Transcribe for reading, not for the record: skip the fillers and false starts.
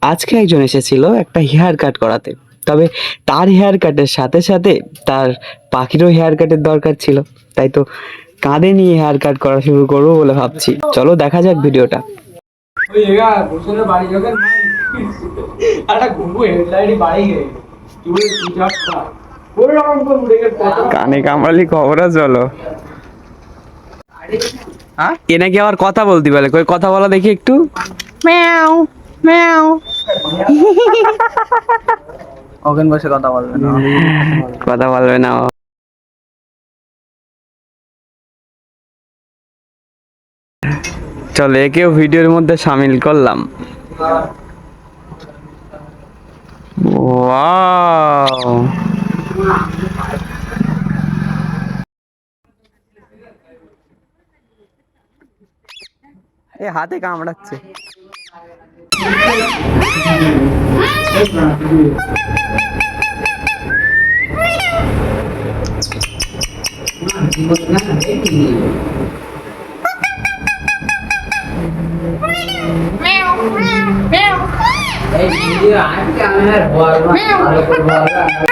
আজকে একজন এসেছিল একটা হেয়ার কাট করাতে, তবে তার হেয়ার কাটের সাথে সাথে তার পাখিরও হেয়ার কাটের দরকার ছিল, তাই তো কাঁধে নিয়ে হেয়ার কাট করা শুরু করবো বলে ভাবছি। চলো দেখা যাক ভিডিওটা। কানে কামড়ালি খবরা চলো। এ নাকি আবার কথা বলতে পারে, কই কথা বলা দেখি একটু। ম্যাও ম্যাও। ওখানে বসে কথা বলবে না। কথা বলবে না ও। চলো একেও ভিডিওর মধ্যে সামিল করলাম। ওয়াও, এ হাতে কামড়াচ্ছে। Meow. Meow.